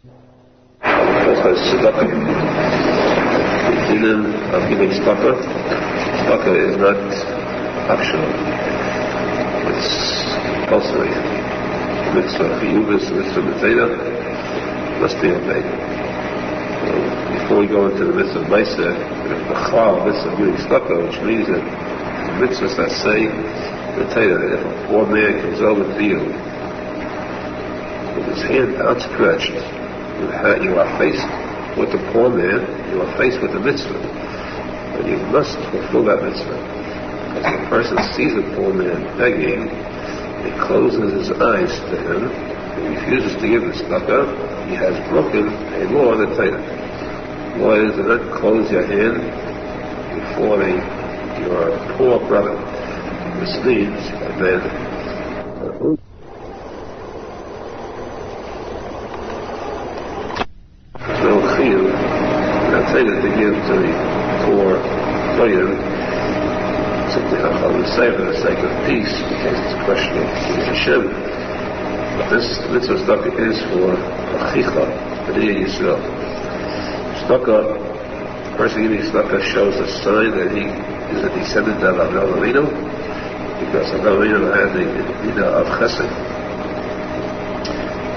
Tzedakah. The dinim of giving tzedakah. Tzedakah is not optional. It's compulsory. Mitzvah chiyuvis, mitzvah mitzvah must be obeyed. So before we go into the mitzvah posek, the chal mitzvah giving tzedakah, which means that the mitzvahs that say the Torah that if a poor man comes over to you with his hand outstretched, you are faced with the poor man, you are faced with the mitzvah, and you must fulfill that mitzvah. Because if a person sees a poor man begging, he closes his eyes to him, he refuses to give the tzedakah, he has broken a law of the Torah. The law is to not close your hand before your poor brother. This means that to give to the poor player simply I'll say for the sake of peace, because it's a question of Hashem. But this mitzvah tzedakah is for achicha, b'nei Yisrael. Tzedakah, the person giving tzedakah shows a sign that he is a descendant of Avraham, because Avraham had the midah of chesed,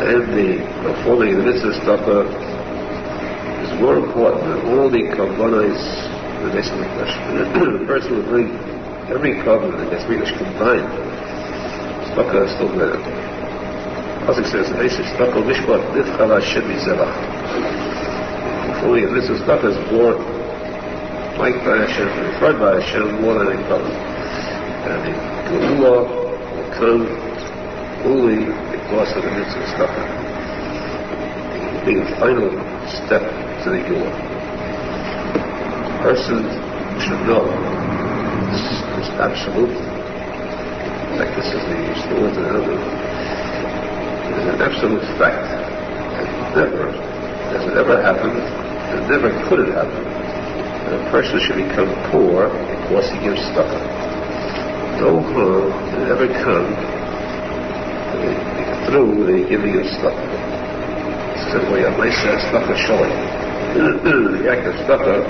and the performing the mitzvah tzedakah more important than all the kavanas the Beis Hamikdash. The person will bring every kavanah in the Beis Hamikdash combined. Tzedakah is still better. Posek says, "Tzedakah mishpat nifchal Hashem mizevach." Fully, and this tzedakah is more liked by Hashem, preferred by Hashem more than any kavanah. And the geula will come only because of the mitzvah tzedakah. Being the final step to the geula. A person should know this is absolute. In fact, this is the word to another. It is an absolute fact. And never has it ever happened, and never could it happen, that a person should become poor because he gives tzedakah. No harm can ever come through the giving of tzedakah. The way a nice tzedakah showing. The act of tzedakah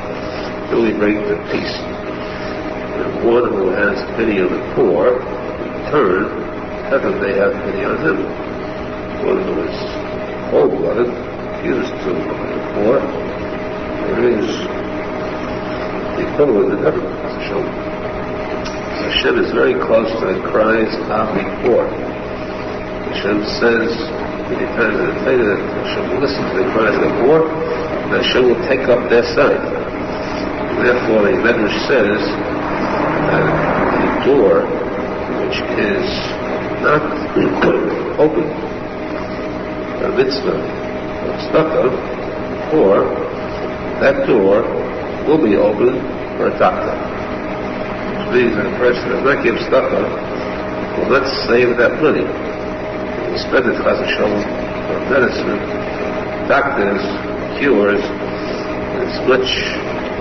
really brings the peace. And one who has pity on the poor, in turn, heaven may have pity on him. One who is cold-blooded, used to the poor, there is the equivalent in heaven. Hashem is very close to the cries of the poor. Hashem says, it depends on the Torah that Hashem will listen to the cries of the poor, and Hashem will take up their side. And therefore, the Medrash says that the door which is not open, the mitzvah of tzedakah, or that door will be open for a doctor. Which means that a person that does not give tzedakah will not save that money. Spend it, chas v'shalom, for medicine, doctors, cures, and it's much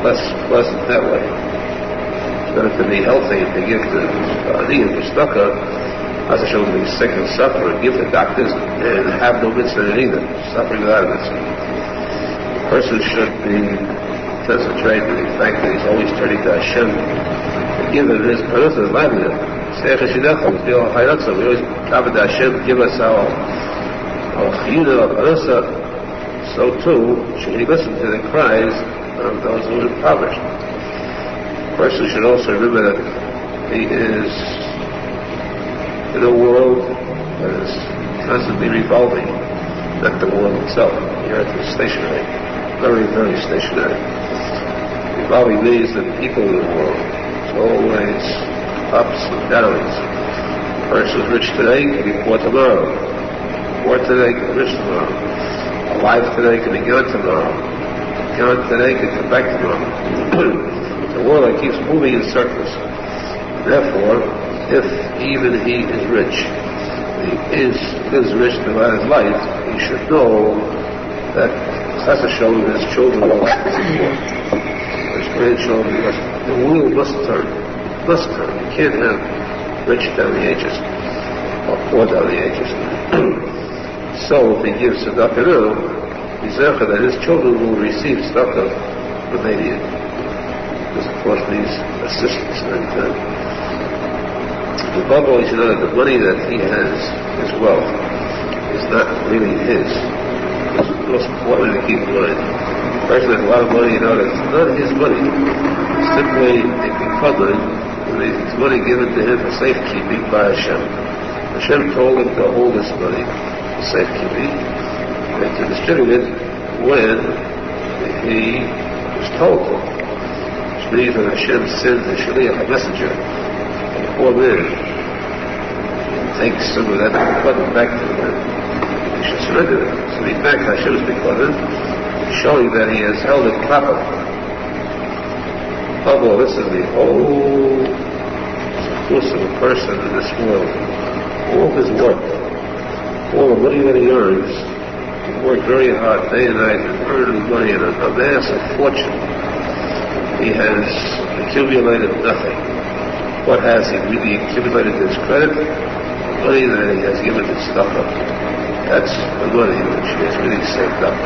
less pleasant that way. It's better to be healthy and to give the aniyim for tzedakah, chas v'shalom, to be sick and suffer, and give the doctors, and have no mitzvah either, suffering without a mitzvah. The person should be concentrated on the fact that he's always turning to Hashem to give him his parnasa, his livelihood. We always cover Hashem, give us our chiyuv of parnasa. So too should he listen to the cries of those who are impoverished. The person should also remember that he is in a world that is constantly revolving, not the world itself. The earth is stationary, very, very stationary. Revolving means that people in the world is always ups and downs. A person is rich today, can be poor tomorrow. Poor today, can be rich tomorrow. Alive today, can be gone tomorrow. Gone today, can come back tomorrow. It's a world that keeps moving in circles. Therefore, if even he is rich, he is rich throughout his life, he should know that chas v'shalom his children will have to support. His grandchildren, because the wheel must turn. Must turn. You can't have rich down the ages or poor down the ages. So if he gives tzedakah now, Mizercha, that his children will receive tzedakah when they need it. Because of course needs assistance every time. Above all, you should know that the money that he has, his wealth, is not really his. It's the most important to keep in mind. A person has a lot of money, you know, that's not his money. It's simply a picadon, it's money given to him for safekeeping by Hashem. Hashem told him to hold this money for safekeeping and to distribute it when he was told to. Which means that Hashem sends a shaliach, a messenger, a poor man, and takes some of that picadon back to him. He should surrender it. So in fact, Hashem's picadon, showing that he has held it properly. Although this is the whole course of a person in this world. All his work, all the money that he earns, he worked very hard day and night and earned money and amassed a fortune. He has accumulated nothing. What has he really accumulated to his credit? The money that he has given to tzedakah. That's the money which he has really saved up.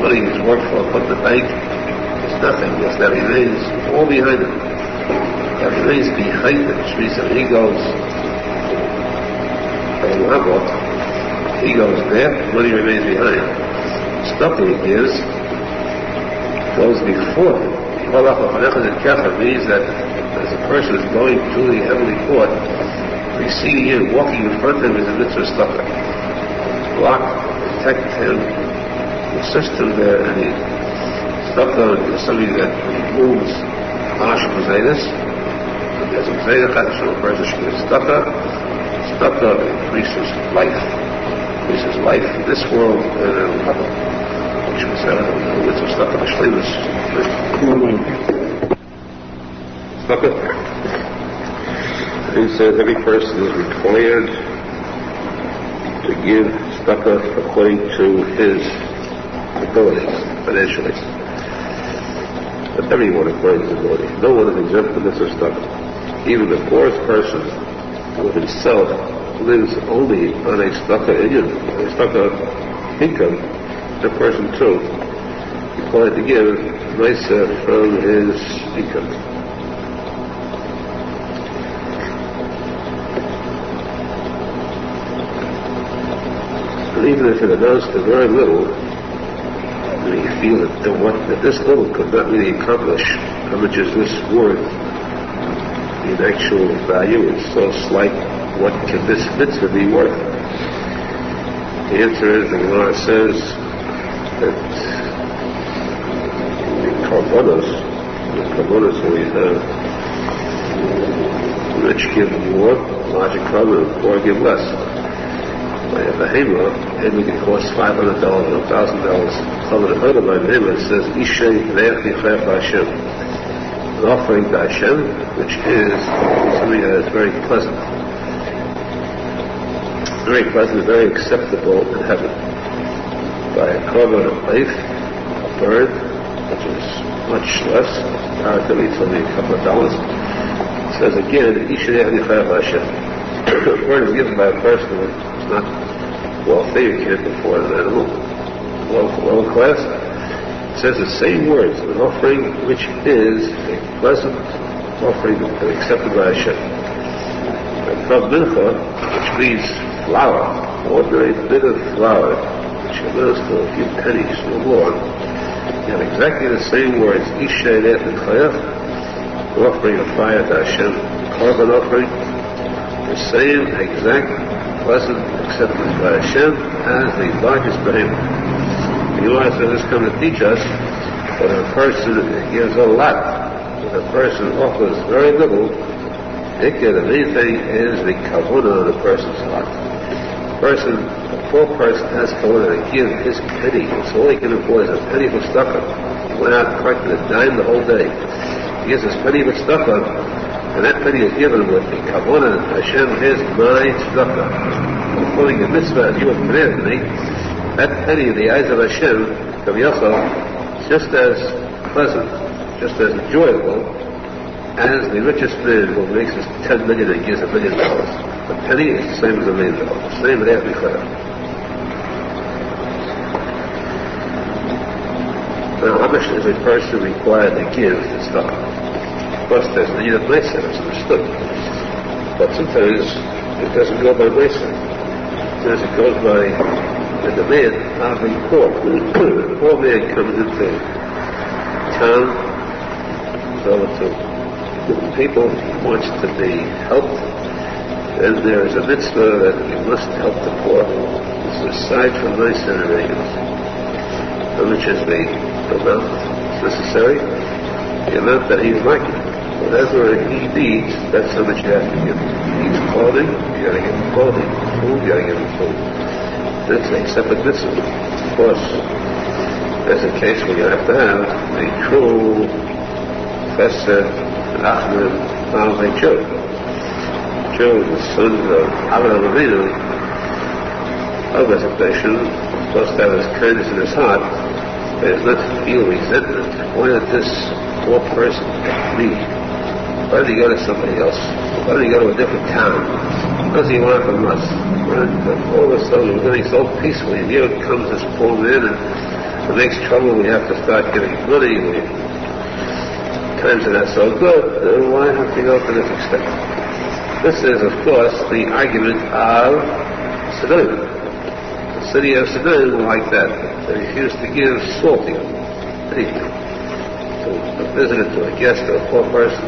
Money he's worked for, put in the bank, is nothing, because that remains all behind him. That remains behind him, which means that he goes there, money remains behind. Stuff that he gives goes before him. Halacha means that as a person is going to the heavenly court, preceding him, walking in front of him is a mitzvah stucker. Block, protect him, assist him there, and he stucker is something that moves harsh poseidus. There's a poseidus, a person should be stucker. Stucker increases life. Increases life in this world and in another. Which was it's a stucker, shlemus. Stucker. He says every person is required to give stucker according to his abilities, financially. But everyone according to his ability. No one is exempt from this or stucker. Even the poorest person who himself lives only on a tzedakah income, the person too required to give ma'aser from his income. And even if it amounts to very little, and you feel that this little could not really accomplish, how much is this worth in actual value? It's so slight. What can this mitzvah be worth? The answer is, the Gemara says that the karbonos we have, the rich give more, larger carbon, and poor give less. By a behema can cost $500 or $1,000. Talmud Bavly says, Ishay ve'ech yichayach Hashem. An offering to Hashem, which is something that is very pleasant, very acceptable in heaven. By a korban of life, a bird, which is much less, comparatively it's only a couple of dollars. It says again, Ishay ve'ech Hashem. A bird is given by a person who is not wealthy, you can't afford an animal, low class. It says the same words, an offering which is a pleasant offering accepted by Hashem. And from mincha, which means flour, ordinary bit of flour, which amounts to a few pennies or more, you have exactly the same words, Ishay ve'ech yichayach, offering of fire to Hashem, korban offering, the same exact pleasant acceptance by Hashem as the largest behemoth. The Gemara says this comes to teach us that a person gives a lot, when a person offers very little, the main thing is the kavuna of the person's heart. A poor person has kavuna to give his penny. It's all he can afford is a penny for tzedakah. He went out and collected a dime the whole day. He gives his penny for tzedakah, and that penny is given with the kavuna Hashem is my tzedakah. Fulfilling the mitzvah you have commanded me, that penny in the eyes of Hashem, Rav Yaakov, is just as pleasant, just as enjoyable as the richest man who makes his 10 million and gives $1 million. The penny is the same as $1 million. The same as every clear. Now, how much is a person required to give to stuff? Of course, there's the need of Mesa, it's understood. But sometimes it doesn't go by Mesa. Sometimes it goes by the demand of the poor. The poor man comes into town, so people wants to be helped, and there is a mitzvah that you must help the poor. This is aside from Mesa and Regas. How much is the amount necessary? The amount that he's liking. Whatever he needs, that's how much you have to give him. He needs clothing, you gotta give him clothing. Food, you gotta give him food. That's a separate mitzvah. Of course, there's a case where you have to have a true Professor Menachem Mendel Schneerson. Joe, the son of Aharon of resignation, supposed to have his kindness in his heart, but does not feel resentment. Why not this poor person get me? Why did he go to somebody else? Why did he go to a different town? What does he want from us? All of a sudden we're living so peacefully, and here comes this poor man, and it makes trouble. We have to start giving money. Times are not so good. Why have to go to this extent? This is, of course, the argument of Syrian. The city of Syrian were like that. They refused to give salty anything. To a visitor, to a guest, to a poor person,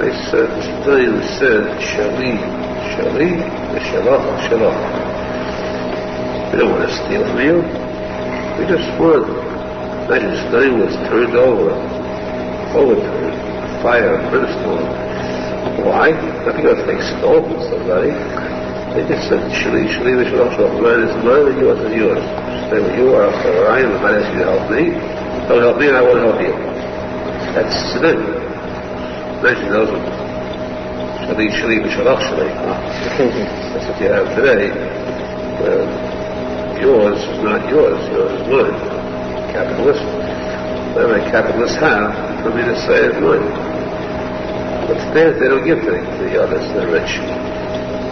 they said, Syrian said, Shali, Shalach. We don't want to steal from you. We just want. Imagine Syrian was turned overturned, fire, brimstone. Why? Not because they stole from somebody. They just said, Shali, mine is mine and yours is yours. Stay where you are, so where I am. I might ask you to help me. Don't help me, I won't help you. That's Syrian. Imagine those ones. Shali. That's what you have today. Yours is not yours is mine. Capitalist. Whatever capitalists have, for me to say is mine. But theirs they don't give to the others, the rich.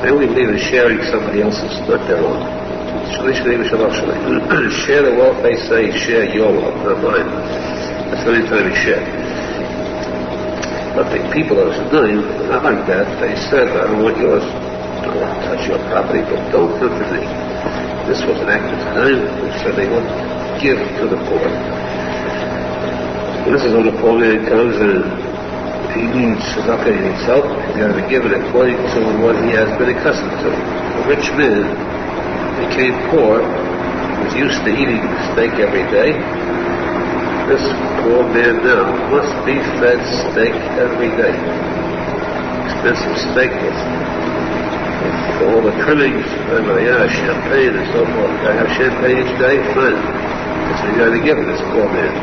They only believe in sharing somebody else's, not their own. Share the wealth, they say, share your wealth, not mine. That's the only time we share. But the people of Syrian are not like that. They said, I don't want yours. I don't want to touch your property, but don't come to me. This was an act of Syrian, which said they would give to the poor. And this is when the poor man comes and he needs tzedakah, he needs help, he's got to be given according to what he has been accustomed to. A rich man became poor, was used to eating steak every day. This poor man now must be fed steak every day. Expensive steak with all the trimmings, champagne and so forth. I have champagne each day, fine. So you got to give this poor man.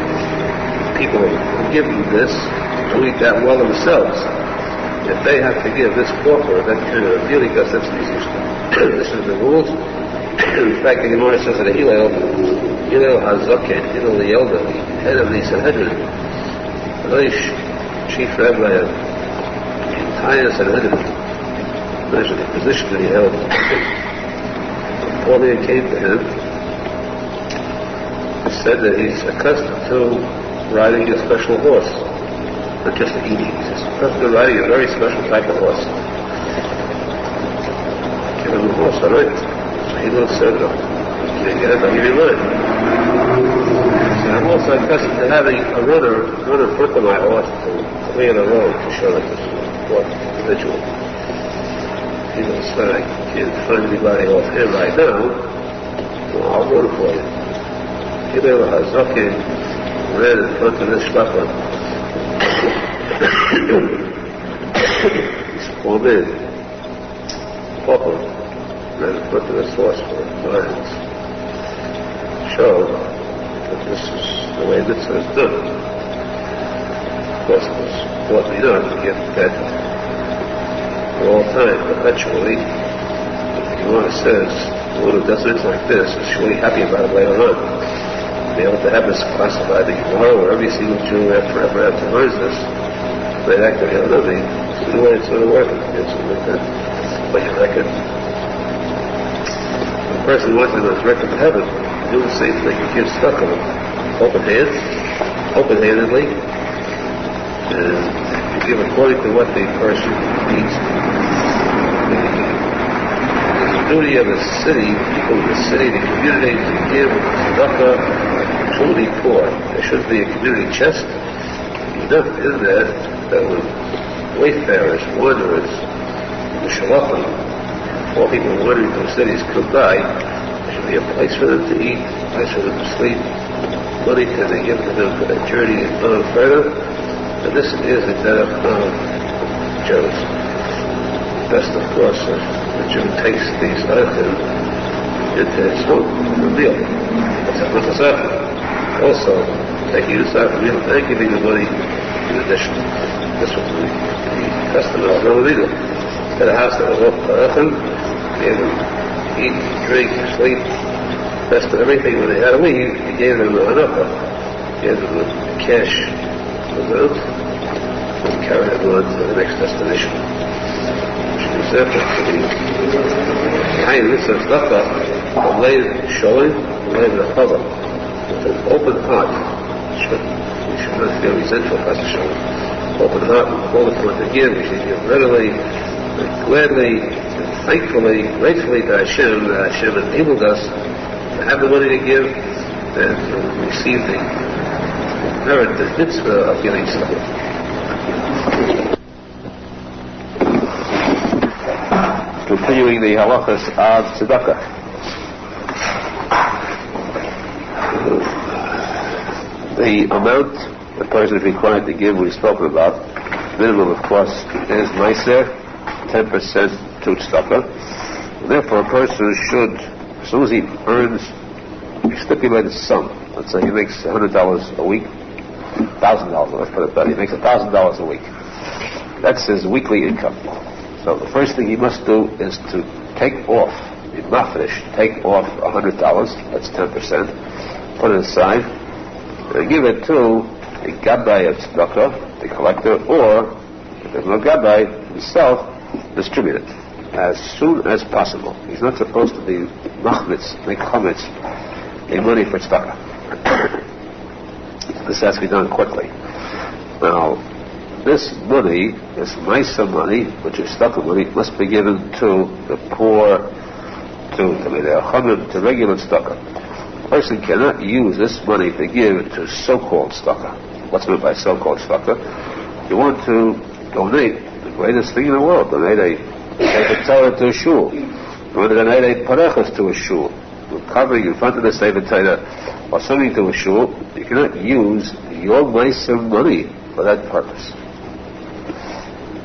People who give him this don't eat that well themselves. If they have to give this pauper that kind of deal, because that's this is the rules. In fact, the Gemara says that Hillel Hazaken, Hillel the elder, the head of the Sanhedrin, the chief rabbi of the entire Sanhedrin, imagine the position that he held. The poor man came to him and said that he's accustomed to riding a special horse. Not just eating, he's accustomed to riding a very special type of horse. Give him the horse, all right? So he said, no, you can't get it, I'll give you mine. So I'm also accustomed to having a runner run in front of my horse to clear the road to show that this is a poor individual. He said, I can't find anybody off him right now, well, I'll run for you. Hillel Hazaken ran in front of this shpachah. This poor man, Papa, ran in front of this horse for miles. Show that this is the way mitzvah is done. Of course, it was taught me not to get that for all time, perpetually. The Gemara says, the one who does things like this is surely happy about it later on. Be able to have this classified the Gemara where every single Jew after Abraham learns this, they act like living. It's the way it's going to work. It's like that. Like a record. The person wants to go record to heaven, do the same thing. You give stuff on them. Open hands. open-handedly, and give according to what the person needs. The duty of the city, people of the city, the community, to give tzedakah to the poor. There should be a community chest enough in there that when wayfarers, wanderers, the shalachim, poor people wandering from cities come by, there should be a place for them to eat, a place for them to sleep, money to they give to them for their journey on further. And this is the derech of Jews. Best, of course, the Jew takes these items into his home, the meal. That's a matzah. Also, taking this out of the meal and giving the money in addition. This was the custom of Rosenfeld. At a house that was open for Aharon, gave them eat, drink, sleep, best of everything. When they had to leave, he gave them the Halacha, gave them the cash amount, and carried them on to the next destination. Which is separate to the behind this of tzedakah, the lay showing, the lay of the chavruta, with an open heart. We should not feel resentful for us to show open heart. We call it what to give. We should give readily, gladly, thankfully, gratefully to Hashem that Hashem enabled us to have the money to give and to receive the merit, the mitzvah of giving stuff. Continuing the halachas of tzedakah. The amount the person is required to give, we've spoken about. Minimum, of course, is meiser, 10% to tzedakah. Therefore, a person should, as soon as he earns a stipulated sum, let's say he makes $100 a week, $1,000, let's put it better, he makes $1,000 a week. That's his weekly income. So the first thing he must do is to take off, in mafresh, take off $100, that's 10%, put it aside, and give it to the gabbai of tzedakah, the collector, or, if there's no gabbai, himself, distribute it as soon as possible. He's not supposed to be machmitz, make chametz, a money for tzedakah. This has to be done quickly. Now, this money, this maisa money, which is tzedakah money, must be given to the poor, to regular tzedakah. A person cannot use this money to give to so-called tzedakah. What's meant by so-called tzedakah? You want to donate the greatest thing in the world. Donate a Torah to a shul. You want to donate a parechas to a shul. You're covering in front of the Sefer Torah or something to a shul. You cannot use your maisa money for that purpose,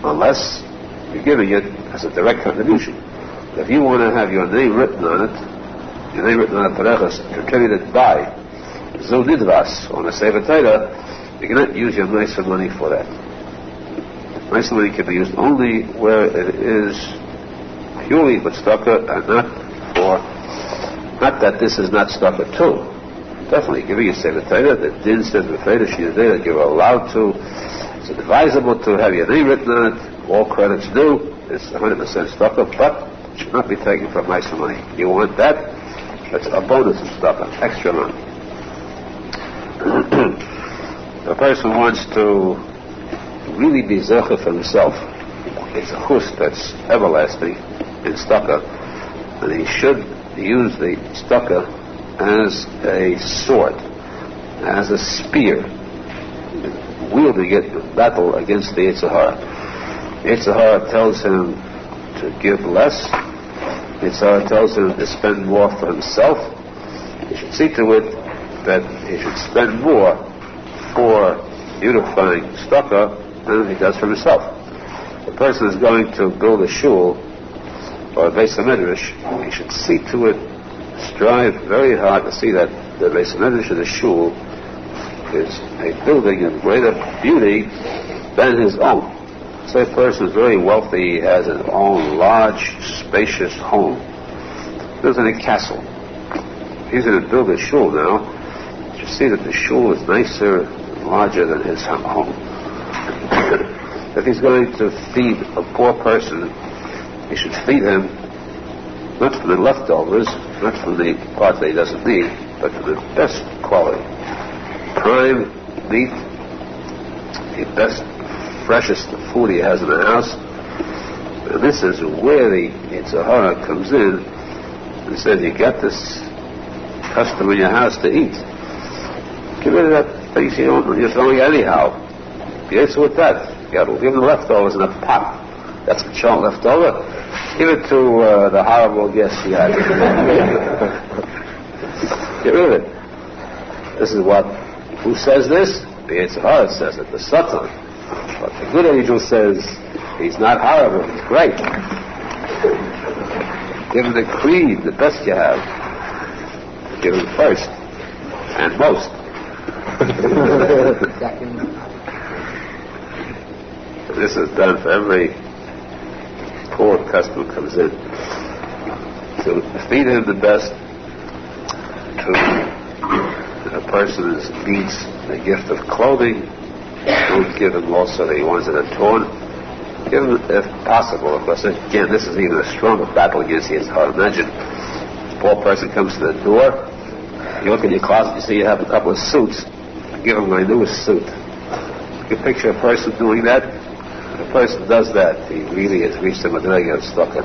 unless you're giving it as a direct contribution. If you want to have your name written on it, your name written on a parechas contributed by Zunidvas on a Sefer Torah, you cannot use your maisa money for that. Maisa money can be used only where it is purely for tzedakah and not that this is not tzedakah too. Definitely giving a Sefer Torah, the din says that you're allowed to, it's advisable to have your name written on it, all credits due, it's 100% tzedakah, but it should not be taken from maisa money. You want that, that's a bonus of tzedakah, extra money. The person wants to really be zecher for himself. It's a chus that's everlasting in tzedakah, and he should use the tzedakah as a sword, as a spear, wielding it in battle against the Yetzer Hara. Yetzer Hara tells him to give less. Yetzer Hara tells him to spend more for himself. He should see to it that he should spend more for beautifying tzedakah than he does for himself. The person is going to build a shul or a beis hamedrash, he should see to it, strive very hard to see that the beis hamedrash of the shul is a building of greater beauty than his own. Say a person is very wealthy, he has his own large, spacious home. Lives in a castle. If he's going to build a shul now, you should see that the shul is nicer and larger than his home. If he's going to feed a poor person, he should feed him not from the leftovers, not from the part that he doesn't need, but from the best quality. Prime meat, the best, freshest food he has in the house. And this is where the Zohar comes in and says, you got this custom in your house to eat. Get rid of that things you're throwing anyhow. Be answer with that. You give them leftovers in a pot. That's a chunk left over. Give it to the horrible guest you had. Get rid of it. This is what, who says this? The Zohar says it, the Satan. But the good angel says, he's not horrible, he's great. Give him the creed, the best you have. Give him first. And most. This is done for every poor customer comes in. To feed him the best, to a person needs the gift of clothing. Don't give him also the ones that are torn. Give him, if possible, of course, again, this is even a stronger battle against the Zohar. Imagine, a poor person comes to the door, you look in your closet, you see you have a couple of suits, give him my newest suit. You can picture a person doing that. If a person does that, he really has reached the madrega of tzedakah.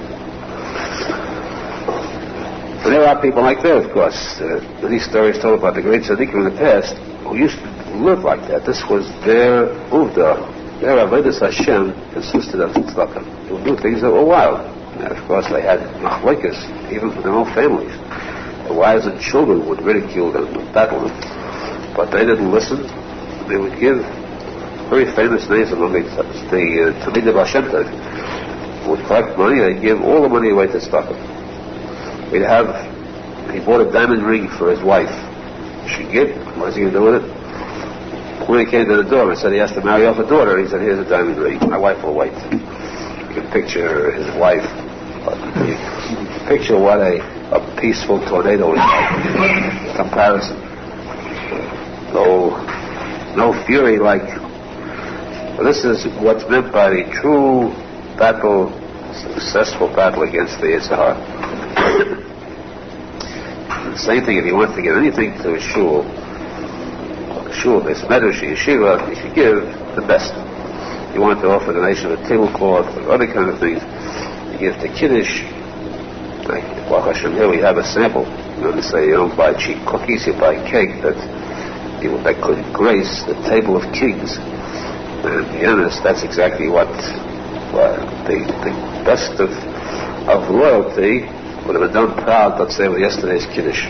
But there are people like that, of course. Many stories told about the great tzaddikim in the past who used to live like that. This was their uvda. Their avodas Hashem consisted of tzedakah. They would do things that were wild. And of course, they had machlokes, even from their own families. The wives and children would ridicule them, would battle them. But they didn't listen. They would give very famous names among the Talmud Bavly would collect money. They'd give all the money away to tzedakah. He bought a diamond ring for his wife. She gave. What is he going to do with it? When he came to the door and said he has to marry off a daughter, he said, here's a diamond ring. My wife will wait. You can picture his wife. Picture what a peaceful tornado is like. Comparison. No fury like. Well, this is what's meant by the true battle, successful battle against the Zohar. The same thing if you want to give anything to a shul, this medrash, yeshiva, you should give the best. You want to offer donation of a tablecloth or other kind of things, you give to Kiddush. Like Baruch Hashem, here we have a sample. You say you don't buy cheap cookies, you buy cake that could grace the table of kings. And to be honest, that's exactly what the best of royalty would have been done proud, let's say, with yesterday's Kiddush.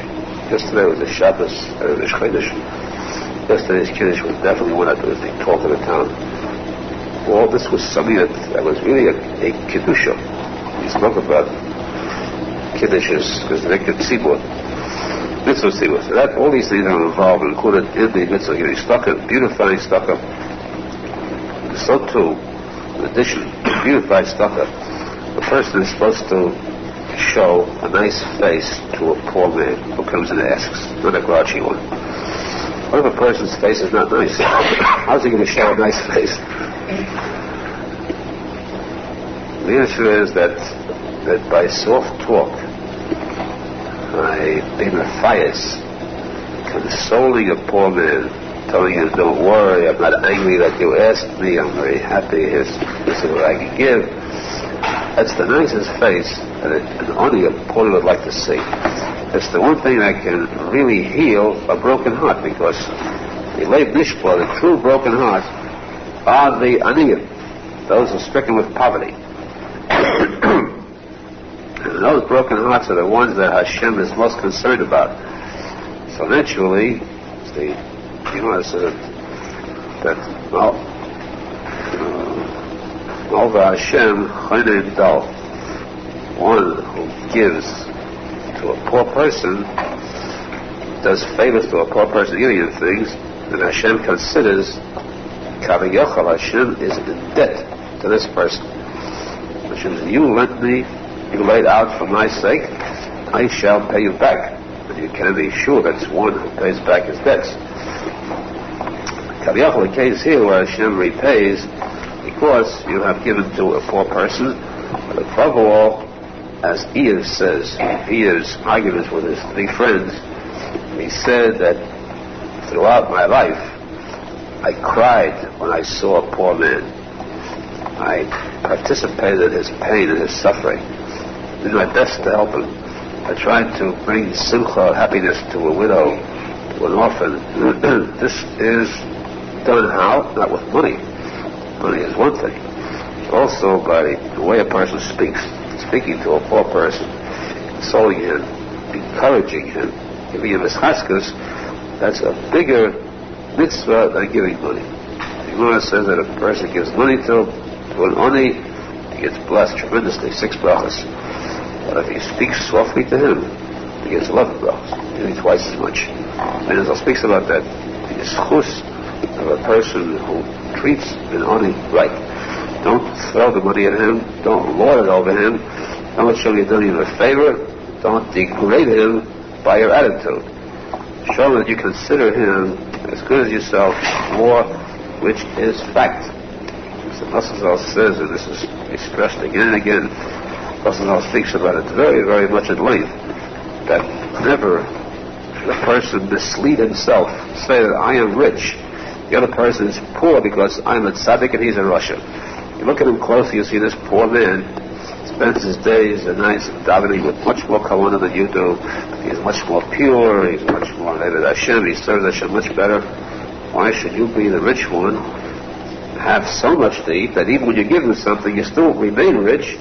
Yesterday was the Shabbos, the Chodesh. Yesterday's Kiddush was definitely one that was the talk of the town. All this was something that was really a Kiddusha. We spoke about Kiddushes, because they could see what mitzvah see what. So that, all these things are involved, included in the mitzvah, giving tzedakah, beautifying tzedakah. So too, in addition to beautified tzedakah, the person is supposed to show a nice face to a poor man who comes and asks, not a grouchy one. What if a person's face is not nice? How's he going to show a nice face? The answer is that by soft talk, by being matthias, consoling a poor man, telling him, don't worry, I'm not angry that you asked me, I'm very happy, this is what I can give. That's the nicest face that only a poor would like to see. It's the one thing that can really heal a broken heart, because the true broken hearts are the aniyim, those who are stricken with poverty. And those broken hearts are the ones that Hashem is most concerned about. So naturally, over Hashem, Chayne Dal, one who gives to a poor person, does favors to a poor person, giving him things, and Hashem considers Kaviyachal, Hashem is in debt to this person. Hashem says, you lent me, you laid out for my sake, I shall pay you back. And you can be sure that's one who pays back his debts. Kaviyachal, the case here where Hashem repays because you have given to a poor person, but above all, as Eev says, Eev's arguments with his three friends, he said that throughout my life, I cried when I saw a poor man. I participated in his pain and his suffering. I did my best to help him. I tried to bring simcha, happiness, to a widow, to an orphan. This is done how? Not with money. Money is one thing. Also by the way a person speaks. Speaking to a poor person, consoling him, encouraging him, giving him his chaskas, that's a bigger mitzvah than giving money. The Gemara says that if a person gives money to an oni, he gets blessed tremendously, 6 brachas. But if he speaks softly to him, he gets 11 brachas, nearly twice as much. Arizal speaks about that. The schus of a person who treats an oni right. Don't throw the money at him. Don't lord it over him. Don't show you're doing him a favor. Don't degrade him by your attitude. Show that you consider him as good as yourself, more, which is fact. As the Arizal says, and this is expressed again and again, Arizal speaks about it very, very much at length, that never should a person mislead himself, say that I am rich, the other person is poor because I'm a tzadik and he's a rasha. You look at him closely, you see this poor man spends his days and nights davening with much more kavanah than you do. He's much more pure, he's much more Eved Hashem, he serves Hashem much better. Why should you be the rich one, have so much to eat that even when you give him something, you still remain rich,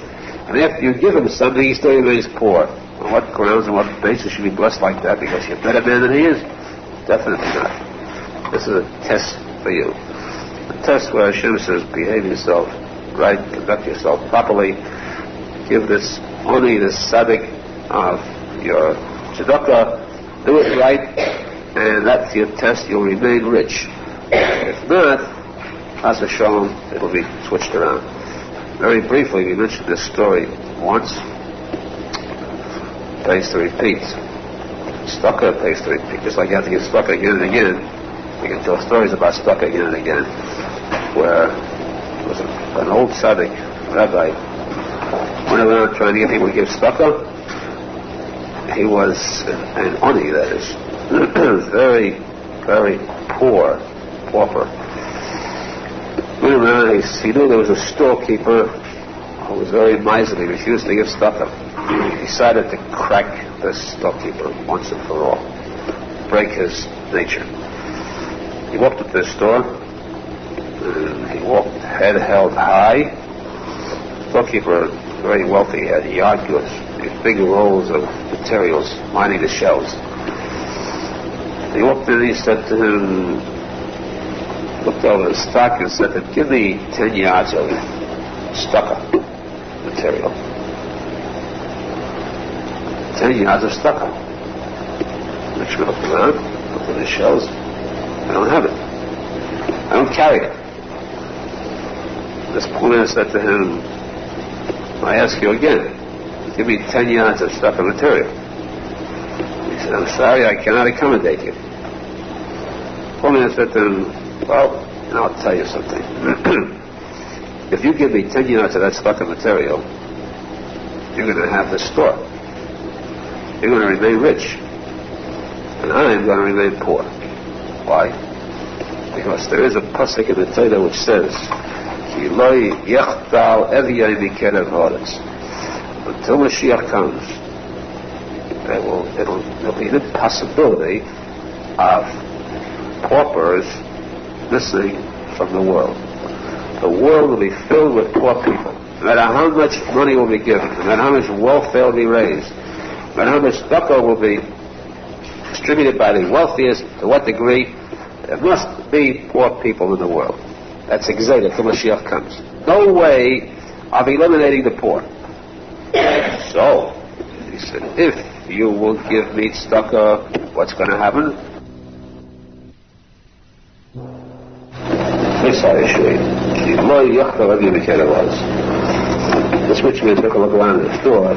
and after you give him something, he still remains poor? On what grounds and what basis should you be blessed like that? Because you're a better man than he is? Definitely not. This is a test for you. A test where Hashem says, behave yourself right, conduct yourself properly, give this only this tzadik of your tzedakah, do it right, and that's your test, you'll remain rich. If not, as a shalom, it will be switched around. Very briefly, we mentioned this story once. Pays to repeat. Tzedakah pays to repeat. Just like you have to give tzedakah again and again, we can tell stories about tzedakah again and again, where there was an old tzaddik, rabbi, went around trying to get people to give tzedakah. He was an oni, that is, very, very poor, pauper. Went around, he knew there was a storekeeper who was very miserly, refused to give tzedakah. He decided to crack this storekeeper once and for all, break his nature. He walked up to the store, and he walked head held high. The storekeeper, very wealthy, had yard goods, these big rolls of materials lining the shelves. He walked in and he said to him, looked over the stock and said, give me 10 yards of stucco material. 10 yards of stucco. Rich looked around, looked at the shelves. I don't have it. I don't carry it. This poor man said to him, I ask you again, give me 10 yards of stucco material. He said, I'm sorry, I cannot accommodate you. The poor man said to him, well, I'll tell you something. If you give me 10 yards of that stucco material, you're going to have the store. You're going to remain rich. And I'm going to remain poor. Why? Because there is a posek in the Torah which says, until Mashiach comes, there'll be the possibility of paupers missing from the world. The world will be filled with poor people. No matter how much money will be given, no matter how much welfare will be raised, no matter how much stucco will be distributed by the wealthiest, to what degree, there must be poor people in the world. That's exactly till Mashiach comes. No way of eliminating the poor. So, he said, if you will give me tzedakah, what's going to happen? This rich man took a look around the store.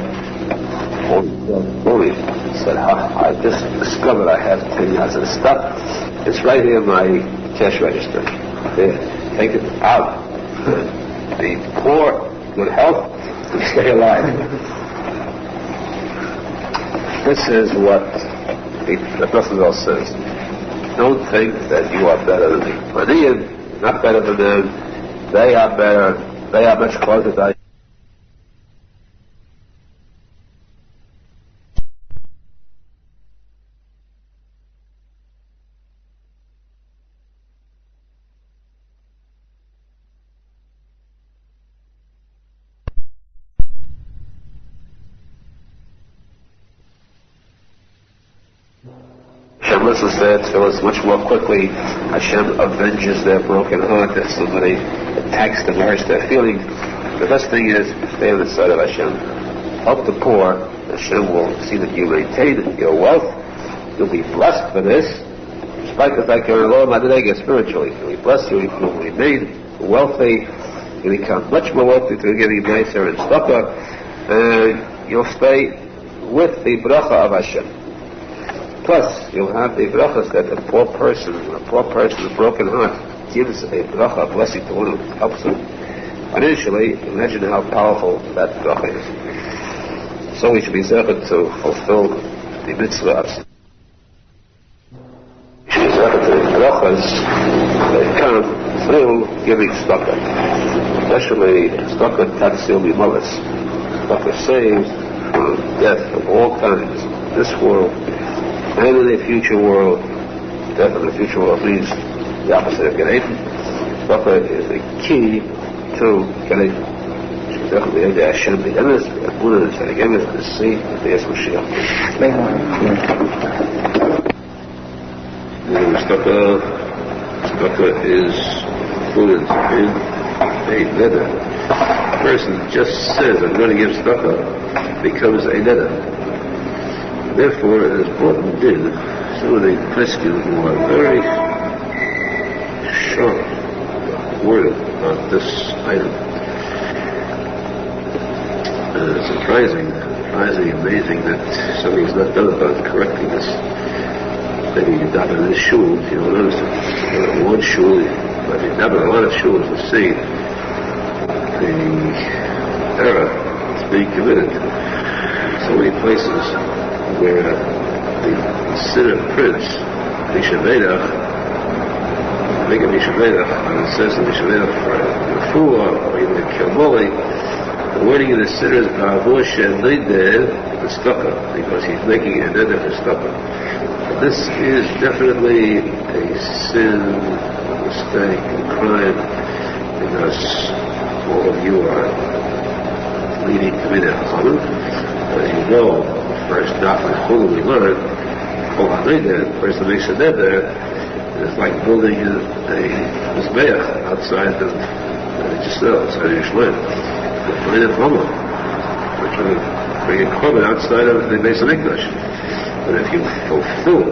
He said, I just discovered I have 10 yards of stuff. It's right here in my cash register. There, take it out. The poor, good health, and stay alive. This is what the Rosenfeld says. Don't think that you are better than me. Aniyim, not better than them. They are better. They are much closer to Hashem listens to their tefillahs much more quickly. Hashem avenges their broken heart if somebody attacks them or hurts their feelings. The best thing is stay on the side of Hashem. Help the poor. Hashem will see that you maintain your wealth. You'll be blessed for this. Despite the fact you're alone, spiritually, He'll be blessed. You'll remain wealthy. You'll become much more wealthy through giving nicer and tzedakah. You'll stay with the bracha of Hashem. Plus, you'll have the brachas that a poor person with a broken heart gives a bracha, a blessing to one who helps him. Financially, imagine how powerful that bracha is. So we should be zeichet to fulfill the mitzvah. We should be zeichet to the brachas that come through giving tzedakah. Especially tzedakah tatzil mimalas. Tzedakah saves from death of all kinds. This world and in the future world. Death in the future world means the opposite of Gan Eden. Tzedakah is the key to Gan Eden. Tzedakah is the Hashem, the emes, the Abudah, the tzadik emes, the seed, the Yes Mashiach. Tzedakah is fluent in a neder. A person just says, I'm going to give tzedakah, becomes a neder. Therefore, it is brought in some of the poskim who are very sharp worded about this item. It's surprising, amazing that somebody has not done about correcting this. Maybe you daven in this shul, you don't notice it. In one shul, but you daven in a lot of shuls to see the error that's being committed. So many places where the Syrian prince, Mishavedach, and it says in Mishavedach for Refuah or even in Kilmoli, the wording in the Siddur is Ba'avur She'nideh V'Staka, because he's making a neder for Staka. This is definitely a sin, a mistake, a crime, because all of you are leading Tikuney Zohar. As you know, first daf in Chulu we learned, the person makes a neder, it's like building a mizbeach outside of Yerushalmi. They're putting a korban. They're trying to bring a korban outside of the Beis Hamikdash. But if you fulfill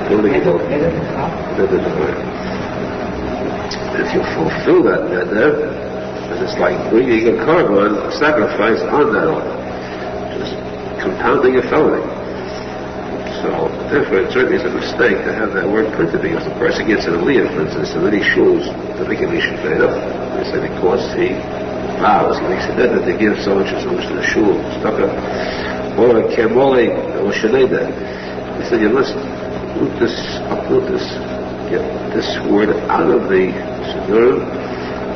building a neder, if you fulfill that neder, and it's like bringing a korban, a sacrifice on that altar, just compounding a felony. So, therefore, it certainly is a mistake to have that word printed, because the person gets an aliyah, for instance, in many shuls, to make a mishaveda. They say because he vows, he makes a neder to give so much and so much to the shul, tzedakah, or a kemole, or sheneda. He said, you must uproot this, get this word out of the siddur.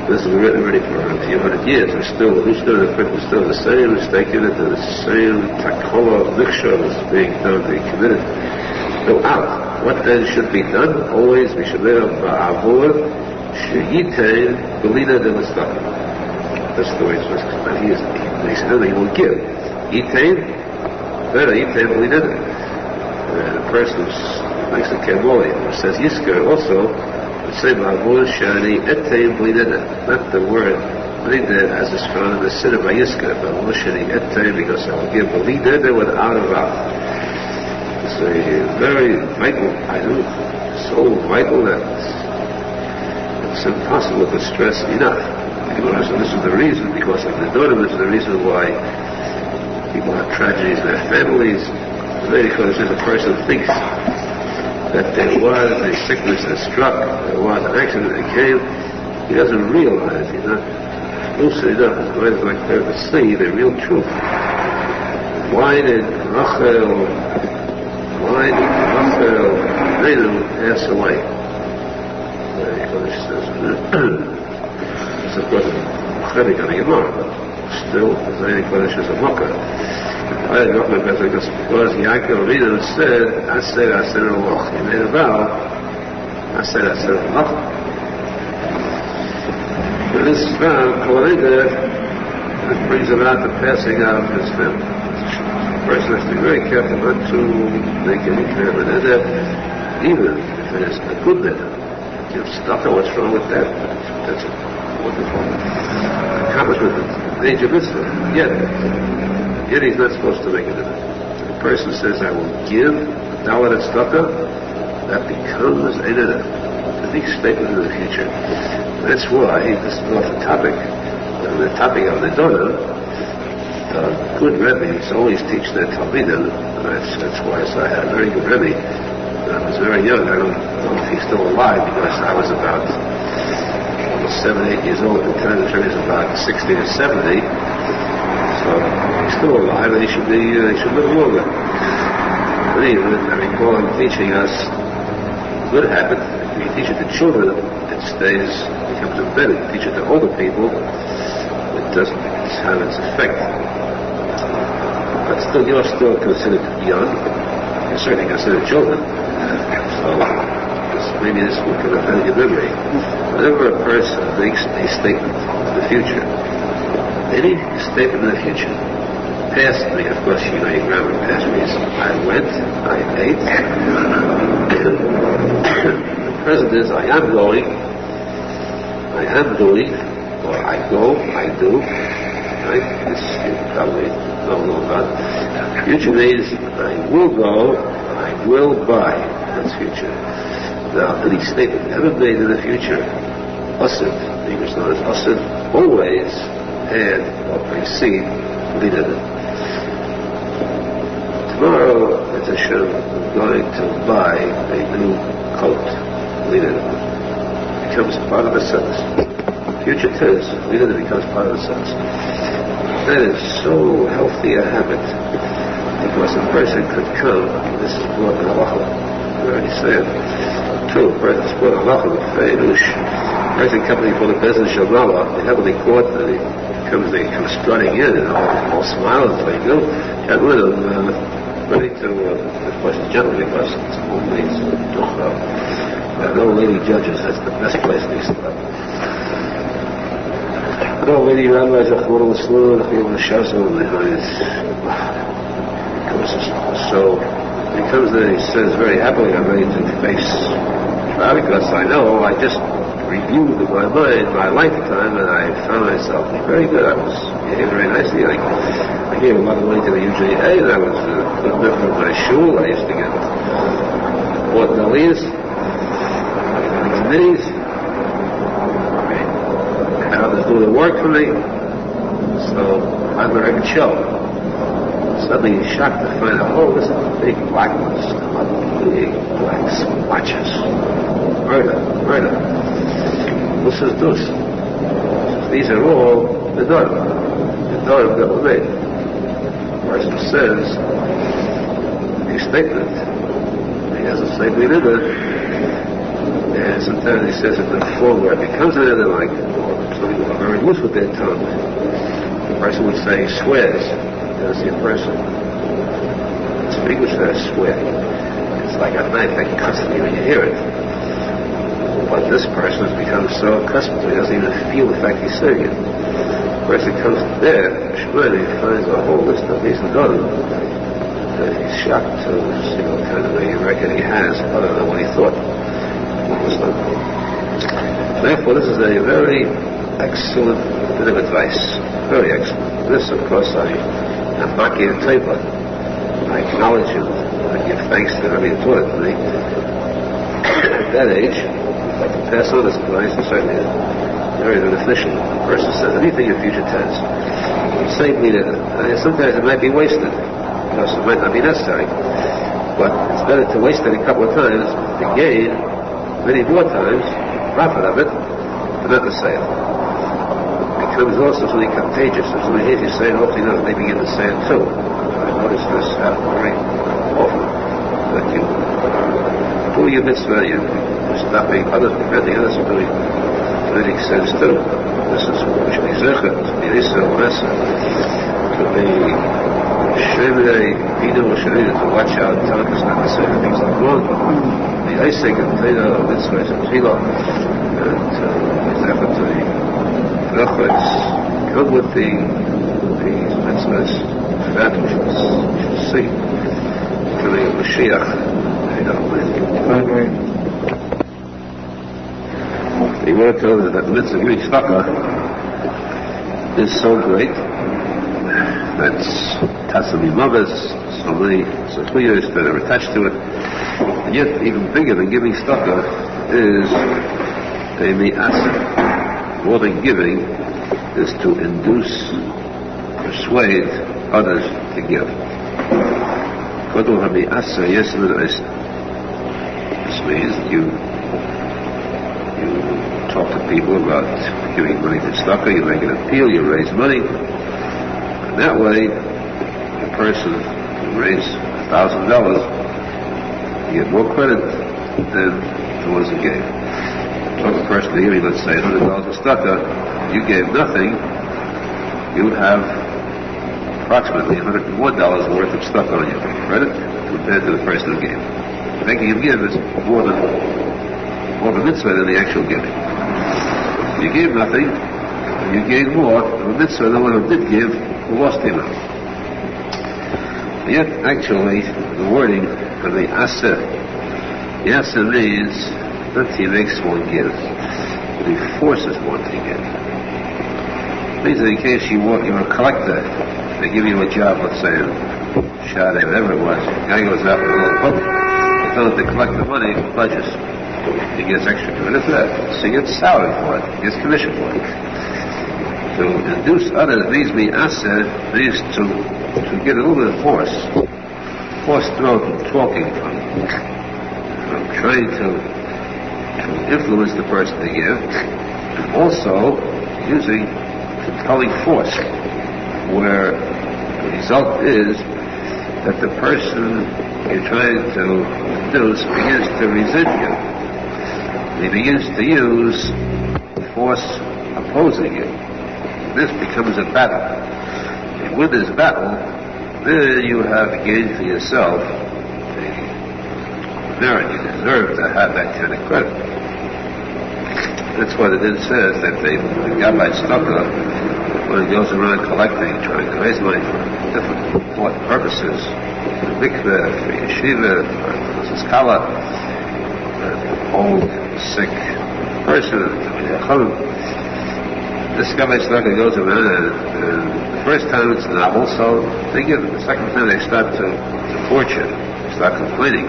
This has been written already for a few hundred years. The print is still the same. It's taken into the same takola mixture that's being done, being committed. No out. What then should be done? Always we should live ba'avur sheyitain belina de l'staka. That's the way it's supposed to be. He will give. Yitain, better yitain belina de. The person who makes a kemoli, who says yisker also, say ba'avur shani etain belina de. Not the word belina as is found in the Siddur by yisker, ba'avur shani etain, because I will give belina de without a vow. It's a very vital item, so vital that it's impossible to stress enough. Because this is the reason, because of the Torah, this is the reason why people have tragedies in their families. Maybe because if a person thinks that there was a sickness that struck, there was an accident that came, he doesn't realize, he's not lucid enough, his mind is not clear to see the real truth. Why did Rachel, why did pass away. It's of course Chedek on the Gemara, but still, Zayin Kodesh is a Mokkah. Rabbi Nachman because Yaakov Avinu said, Aser Aloch. He made a vow, Aser Aloch. And this vow, it brings about the passing out of his family. The person has to be very careful not to make any commitment. And that even if it is a good matter, give tzedakah, what's wrong with that? That's a wonderful accomplishment, a major mitzvah. Yet he's not supposed to make it. If a person says, I will give $1 tzedakah, that becomes a big statement in the future. That's why, this is off the topic of the Torah, good rabbis always teach their Talmidim, and that's why I had a very good rabbi when I was very young. I don't know if he's still alive, because I was about 7, 8 years old at the time. The rabbi was about 60 or 70. So he's still alive, and he should live longer. But even, I recall him teaching us good habit. If you teach it to children, it becomes embedded. If you teach it to older people, it doesn't have its effect. But still, you're still considered young. You're certainly considered children. So maybe this will come up in your memory. Whenever a person makes a statement in the future, any statement in the future, past me, of course, you know your grammar, past me is I went, I ate. The present is I am going, I am doing, or I go, I do. Right? This you probably don't know about. Future means I will go, I will buy. That's future. Now, any statement ever made in the future, Asid, the English known as Asid, always add or precede leader. Tomorrow, at Hashem, I'm going to buy a new coat. Leader becomes part of the sentence. Future tense, leader becomes part of the sentence. That is so healthy a habit, because a person could come, this is brought in Halacha, we already said, true, a person is brought in Halacha, with Feinush, a person comes before the Bezdin Shalmala, the heavenly court, and they come strutting in, and all smiling, like, you know, got rid of ready to, of course, it's generally because it's only no lady judges, that's the best place to start. No lady rabbis, so it comes that he says very happily, I'm ready to face trial, because I know I just reviewed in my mind my lifetime, and I found myself very good. I was behaving very nicely. I gave a lot of money to the UJA, and I was a good member of my shul. I used to get bought millions, committees, and others do the work for me. So I'm a record show. Suddenly he's shocked to find out, this is a big black ones, big black splotches. Murder. This is dus. These are all the Torah that were made. The person says a statement. He doesn't say we did it. And sometimes he says it in a form where it becomes an other, like some people are very loose with their tongue. The person would say swears. There's the person. Speak which says swear. It's like a knife that cuts you when you hear it. But this person has become so accustomed to it, he doesn't even feel the fact he's saying it. The person comes there, Shmuel, he finds a whole list of these and done, and he's shocked to see what kind of a record he has, other than what he thought. Therefore, this is a very excellent bit of advice. Very excellent. This, of course, I'm not here to tell you, but I acknowledge him. I give thanks to everybody who taught it to me. At that age, I'd like to pass on this advice, and certainly very beneficial. The person says anything in future tense, same leader. Sometimes it might be wasted, because it might not be necessary. But it's better to waste it a couple of times to gain many more times profit of it, than not to say it. It becomes also something contagious. If somebody hears you say it, hopefully knows they begin to say it too. I notice this happen very often, that you do doing your mitzvah, you're stopping others, preventing others from doing anything sense too. This is what we should be zecher, to be Yisrael Mesa, to be Shemei, Bino, Shemei, to watch out, tell us not to say things that are wrong, the Isaac and Teda, mitzvahs and Tefillah, and be zecher to the brachos, come with these mitzvahs, for that we should see, to the Mashiach. You want to tell them that the mitzvah of giving tzedakah is so great. That's Tassami Mavis, so many Zechuyos that are attached to it. And yet, even bigger than giving tzedakah is a mi'aseh. More than giving is to induce, persuade others to give. This means that you talk to people about giving money to tzedakah, you make an appeal, you raise money, and that way the person who raised $1,000 you get more credit than the ones who gave. Talk to a person to give you, let's say, $100 of tzedakah, you gave nothing, you have approximately $101 worth of tzedakah on your credit compared to the person who gave. Making him give is more of a mitzvah than the actual giving. If you gave nothing, you gave more of a mitzvah than the one who did give, who lost the amount. Yet, actually, the wording of the aseh means that he makes one give, but he forces one to give. It means that in case you're a collector, they give you a job, let's say, in Shadeh, whatever it was, the guy goes out with a little book, tell him to collect the money for pledges. He gets extra credit for that. So he gets salary for it. He gets commission for it. To induce others means means to get a little bit of force throat from talking, from trying to influence the person to give, and also using compelling force, where the result is that the person you're trying to induce begins to resent you. He begins to use force opposing you. This becomes a battle. And with this battle, then you have gained for yourself the merit. You deserve to have that kind of credit. That's what it says that the Gabbai Tzedakah, when he goes around collecting, trying to raise money for different important purposes, for mikveh, for yeshiva, for skala, old, sick person, this Gabbai Tzedakah goes around and the first time it's novel, so they give it. The second time they start to torture, they start complaining.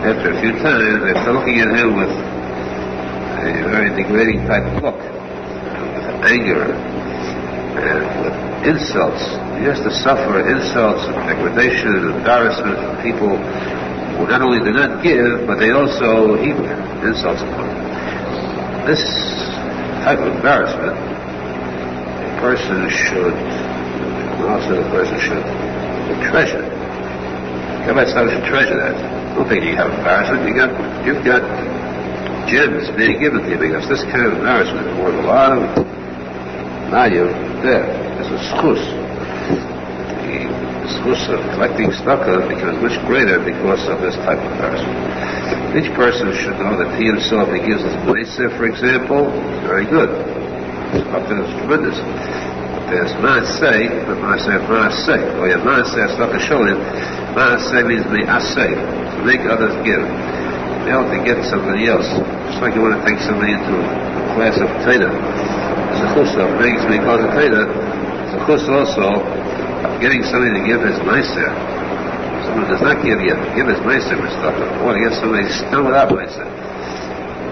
After a few times, they start looking at him with a very degrading type of look, with anger, and with insults. He has to suffer insults and degradation and embarrassment from people who not only do not give, but they also heap insults upon him. This type of embarrassment, a person should treasure. Everybody should treasure that. I don't think you have embarrassment. You've got gems being given to you, because this kind of embarrassment is worth a lot of value there. There's a schus. The schus of collecting tzedakah becomes much greater because of this type of embarrassment. Each person should know that he himself, he gives his ma'aseh, for example, very good. Tzedakah is tremendous. But there's ma'aseh, but ma'aseh. Or you have ma'aseh, tzedakah sholim. Ma'aseh means mi'aseh, to make others give. Be able to get somebody else. Just like you want to take somebody into a class of Torah. It's a chus of brings me called a Torah. It's a chus also of getting somebody to give his ma'aseh. Someone does not give yet, give his ma'aseh for stuff. Or to get somebody still without ma'aseh.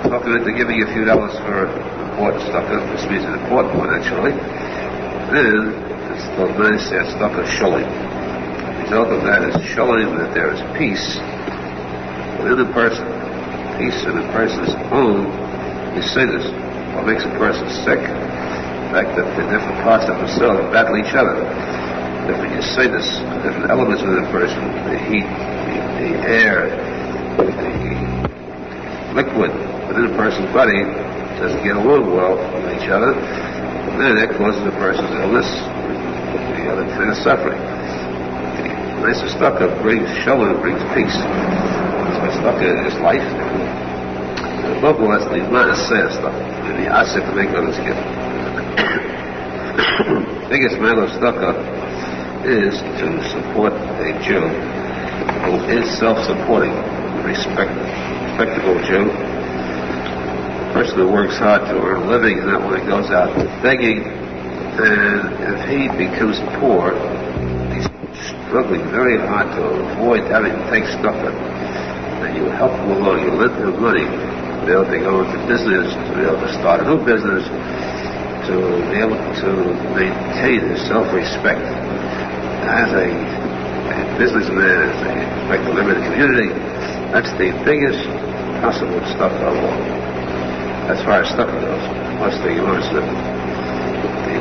Talking into giving you a few dollars for important stuff. This means an important one, actually. Then it's called ma'aseh stuff of sholim. The result of that is sholim that there is peace within the person. Peace in a person's own is sickness. What makes a person sick? The fact that the different parts of themselves battle each other. Different sickness, different elements within a person, the heat, the air, the liquid within a person's body doesn't get along well with each other, then that causes a person's illness, the other kind of suffering. The nicer stucca brings shalom, brings peace. So stucca is life. And above all, that's the ma'aseh stuff, and the aseh to make others give. The biggest matter of stucca is to support a Jew who is self-supporting, respectable Jew. A person who works hard to earn a living, and not when he goes out begging. And if he becomes poor, he's struggling very hard to avoid having to take stucca. And you help him along, you lend him money to be able to go into business, to be able to start a new business, to be able to maintain his self-respect as a businessman, as a respected member of the community. That's the biggest possible stuff of all, as far as stuff goes. Plus the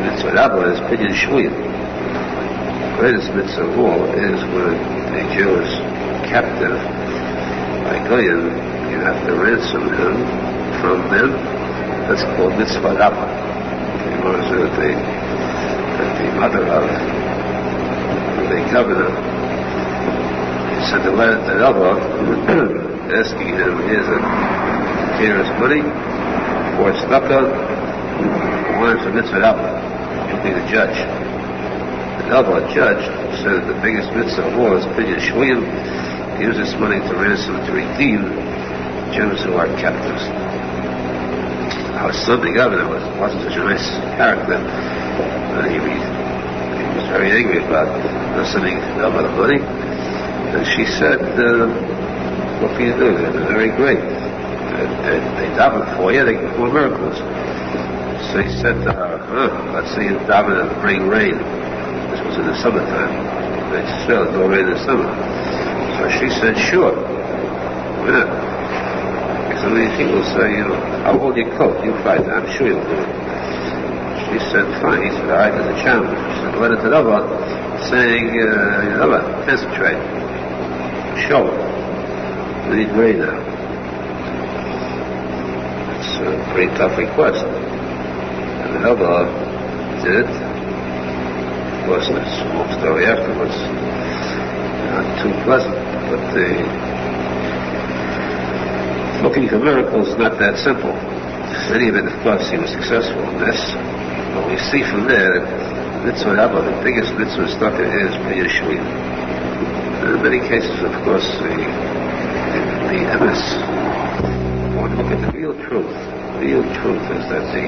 mitzvah Rabba is pidyon shvuyim. The greatest mitzvah of all is when a Jew is captive by Goyim, you have to ransom him from them. That's called mitzvah Rabba. That the mother of the governor sent a letter to Rabba asking him, here's a caterer's money for stucca, one for mitzvah Rabba. You'll be the judge. The Rabba judge said that the biggest mitzvah of all is pidyon shvuyim. He used this money to ransom, to redeem Jews who are captives. Our son, the governor, wasn't such a nice character. He was very angry about not sending Rabba the money. And she said, what can you do? They're very great. They daven for you, they can perform miracles. So he said to her, let's see you daven and bring rain. This was in the summertime. They still no rain in the summer. So she said, sure. Yeah. So many people say, I'll hold your coat, you fight, I'm sure you'll do it. She said, fine. He said, all right, there's a challenge. She said, let it to Rabba, saying, Rabba, concentrate. Show it. We need rain now. It's a pretty tough request. And the Rabba did it. Of course, there's a long story afterwards. Not too pleasant, but looking for miracles is not that simple. Many of it, of course, he was successful in this. But we see from there that mitzvah Rabba, the biggest mitzvah stucca is pidyon shvuyim. In many cases, of course, the emes, when you look at the real truth is that the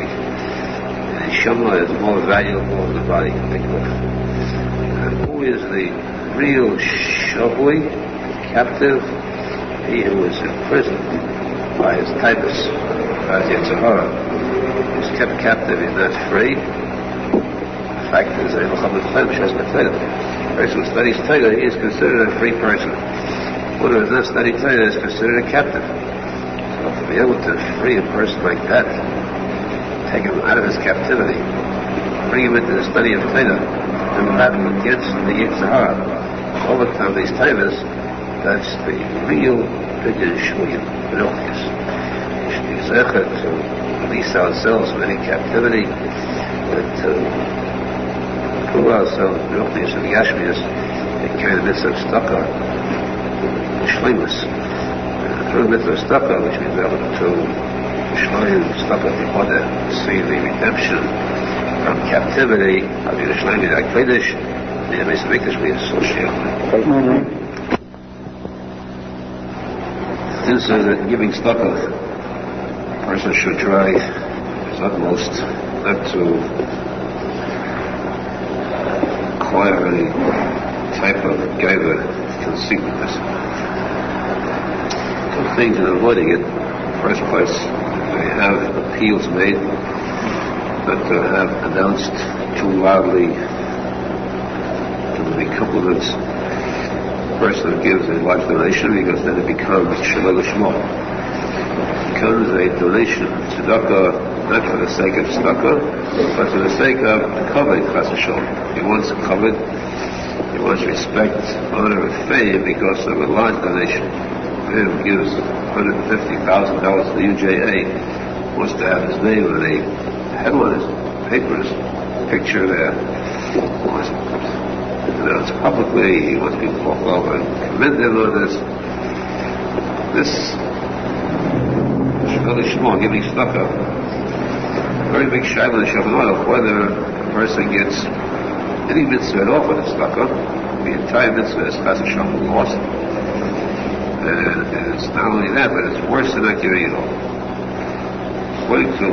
neshama is more valuable than the body can think of. And who is the real shavui, captive? He who is imprisoned by his typus, by his Yetzirah, is kept captive, he's not free. The fact is, a person who studies Torah, he is considered a free person. One who does not study Torah is considered a captive. So to be able to free a person like that, take him out of his captivity, bring him into the study of Torah, and have him against the Yetzirah, overcome these Torahs, that's the real pidyon shvuyim, Menachem. We should be zecher to release ourselves from any captivity, and to prove ourselves, Menachem, and Yashmias, the kind of mitzvah of stucca, shleimus. Through the mitzvah of stucca, which means able to shleim stucca the order, see the redemption from captivity of Yerushalmi, the Kodesh, the Emes Mikdash, we associate. This is that giving stucca, a person should try his utmost not to acquire any type of gaiva conceitedness. Two things in avoiding it. In the first place, they have appeals made not to have announced too loudly too many compliments. Person who gives a large donation, because then it becomes shalom l'shmo. It becomes a donation, tzedakah, not for the sake of tzedakah, but for the sake of kavod, chas v'shalom. He wants kavod, he wants respect, honor, and fame because of a large donation. man who gives $150,000 to the UJA wants to have his name on a headline, papers, picture there. It's publicly, he wants people to walk over and commend him on this. This Shvili Shmuel giving tzedakah, very big shaila in Shabbat, whether a person gets any mitzvah at all with a tzedakah, the entire mitzvah is chas v'shalom lost. And it's not only that, but it's worse than not giving it all. According to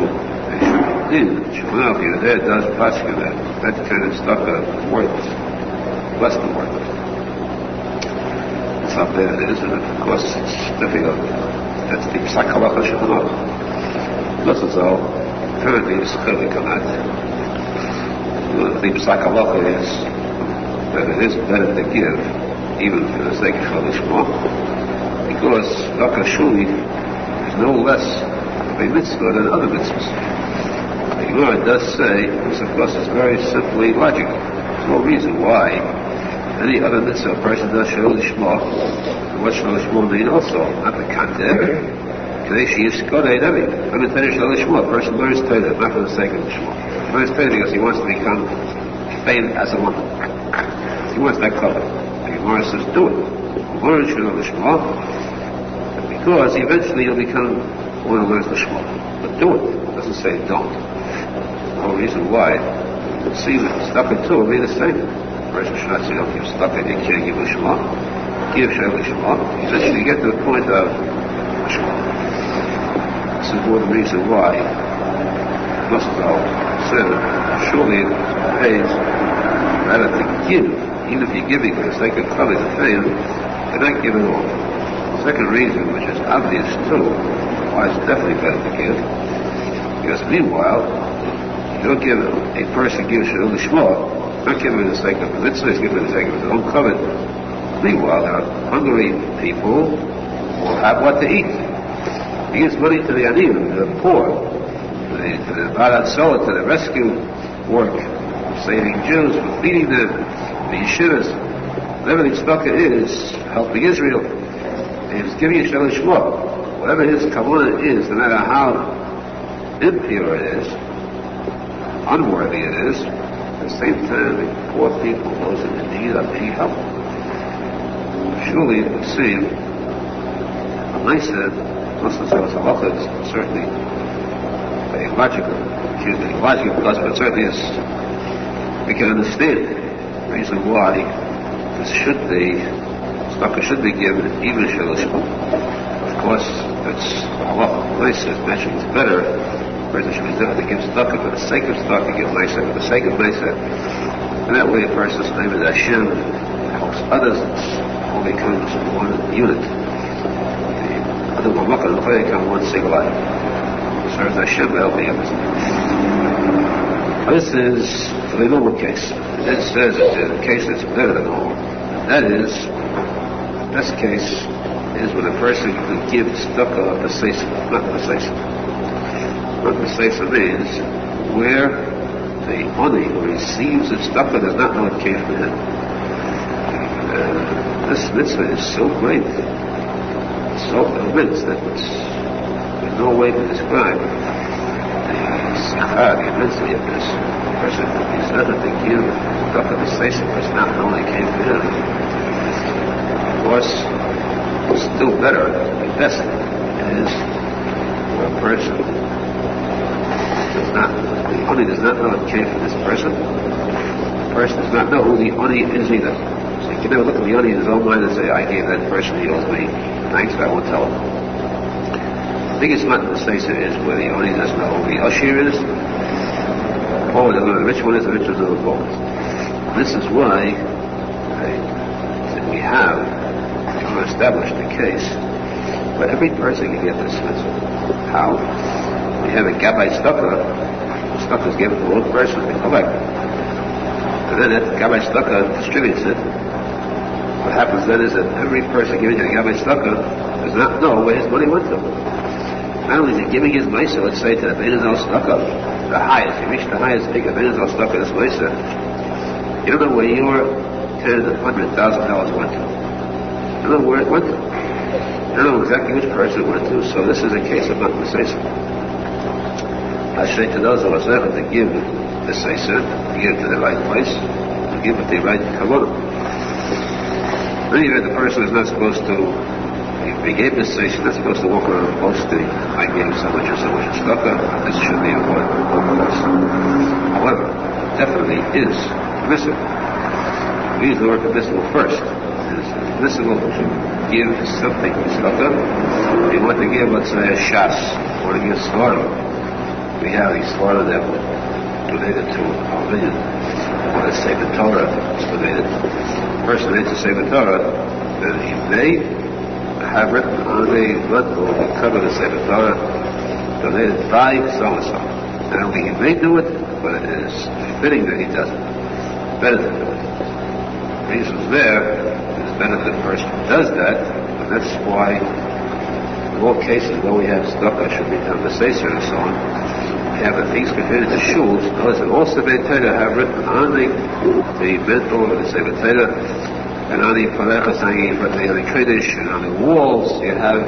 Shulchan, if there does posek that kind of tzedakah is worthless, less than worthless. It's not bad, it is, and of course it's difficult. That's the psak halacha Shulchan. Arizal apparently is chilik on that. The psak halacha is that it is better to give, even for the sake of Shvili Shmuel, because tzedakah shuli is no less of a mitzvah than other mitzvahs. The Gemara does say, this of course is very simply logical. There's no reason why any other mitzvah a person does Shvili Shmuel, and what Shvili Shmuel mean also, not the content. Kadesh Yiskodei Nevi. I'm intending Shvili Shmuel. A person learns Torah, not for the sake of the Shmuel. He learns Torah because he wants to become famous as a woman. He wants that color. The Gemara says, do it. Learn Shvili Shmuel, because eventually you'll become one who learns the Shmuel. But do it. It doesn't say don't. No reason why. See, tzedakah too will be the same. The person should not say, don't give tzedakah, you can't give a Shmuel. Give Shvili Shmuel. Eventually you get to the point of Shmuel. This is more the reason why Rosenfeld said surely it pays rather to give, even if you're giving for the sake of coming to fame, and not give it all. The second reason, which is obvious too, why it's definitely better to give, because meanwhile, you don't give a person gives Shvili Shmuel, not giving for the sake of the mitzvah, he's giving for the sake of his own covet. Meanwhile, there are hungry people who will have what to eat. He gives money to the aniyim, to the poor, to the Arizal, to the rescue work, saving Jews, for feeding them, the yeshivas. Whatever the tzedakah is, helping Israel, and he's giving you Shvili Shmuel. Whatever his kavanah is, no matter how impure it is, unworthy it is, at the same time, the poor people, those in need, are being helped. Surely it would seem, nice Muslims have halacha is certainly a logical plus, but certainly is, we can understand the reason why this should be, tzedakah should be given even Shvili Shmuel. Of course, it's halacha. Nice is mentioned, it's better. The person should be different to give tzedakah for the sake of tzedakah, give nicer for the sake of nicer. And that way a person's name is Hashem, helps others, all becomes one unit. The Mamaka and the become one single life. Serves Hashem to help the others. This is for the normal case. It says that there's a case that's better than normal. That is, the best case is when a person can give tzedakah of posek, not posek. What posek means where the money who receives the tzedakah does not know it came from him. This mitzvah is so great, so immense that there's no way to describe the immensity of this. The person is not to give tzedakah posek, does not know it came from him. Of course, still better, the best is where a person does not, the honey does not know it came from this person. The person does not know who the honey is either. So you can never look at the honey in his own mind and say, I gave that person, he owes me thanks, but I won't tell him. The biggest matter to say is where the honey doesn't know who the usher is, or the rich one is, the rich one is the poor. This is why we have established the case where every person can get this mitzvah. How? We have a gabbai tzedakah. Tzedakah is given to one person to collect, and then that gabbai tzedakah distributes it. What happens then is that every person giving the gabbai tzedakah does not know where his money went to. Not only is he giving his meiser, let's say to the Arizal tzedakah, the highest, he reached the highest peak of Arizal tzedakah, this meiser. You don't know where your $10,000, $100,000 went to. You don't know where it went to. I don't know exactly which person it went to, so this is a case of not to say so. I say to those who are zeichet to give the seiser, to give it to the right place, to give it the right kavod. Anyway, the person is not supposed to, if he gave the seiser, not supposed to walk around boasting, I gave so much or so much tzedakah. This should be avoided by both of us. However, definitely is permissible. We use the word permissible first. It is permissible to give something tzedakah. If you want to give, let's say, a shas, or to give svarah. We have these svarah that were donated to our million. Or a Sefer Torah is donated. The person needs to Sefer Torah, then he may have written on the mantle the cover of the Sefer Torah donated by so-and-so. And only he may do it, but it is fitting that he does it. Better to do it. The reasons there, it is better that the person does that, and that's why in all cases where we have tzedakah should be done the seiser and so on. We have the things pertaining to shuls. Those that also Torah have written on the mantle of the Sefer Torah, and on the palechas, on the Kodesh, and on the walls, you have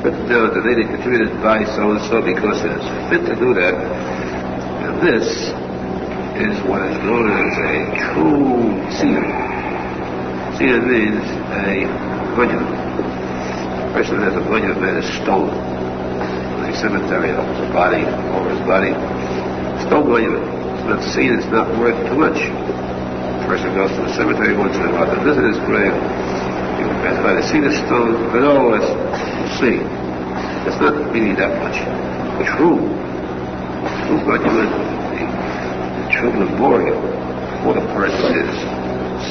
written down that they contributed by so-and-so because it is fit to do that. And this is what is known as a true tziyun. Tziyun means a monument. A person has a monument made of stone. In a cemetery, over his body. Stone monument. It's not seen, it's not worth too much. A person goes to the cemetery once in a while to visit his grave. You can pass by to see the stone, but always see. It's not really that much. The true monument, the true memorial for the person is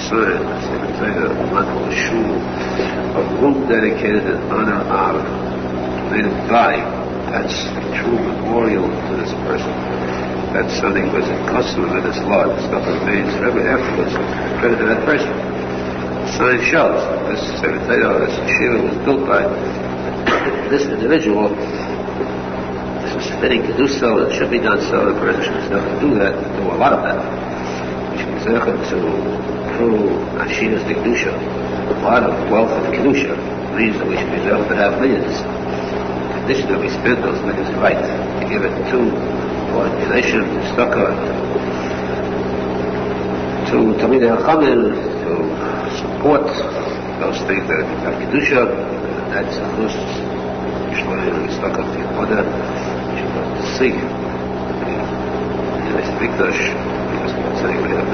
sign, the mantle, a shul, a room dedicated in honor of, donated by. That's a true memorial to this person. That's something that was a custom in his law. The stuff remains forever afterwards. Credit to that person. The sign shows this Sefer Torah, this yeshiva was built by this individual. This is fitting to do so. It should be done so. The person should have to do that. Do a lot of that. We should be zeichet to true Ashiras de Kedusha. A lot of wealth of Kedusha means that we should be zeichet to have millions. In addition that we spend those millions right to give it to organization, to tzedakah, to Talmidei Chachamim, to support those things that have Kedusha. That's the most Yerushalmi, tzedakah, avoda. We should go to seek the Mikdash because it's saying we have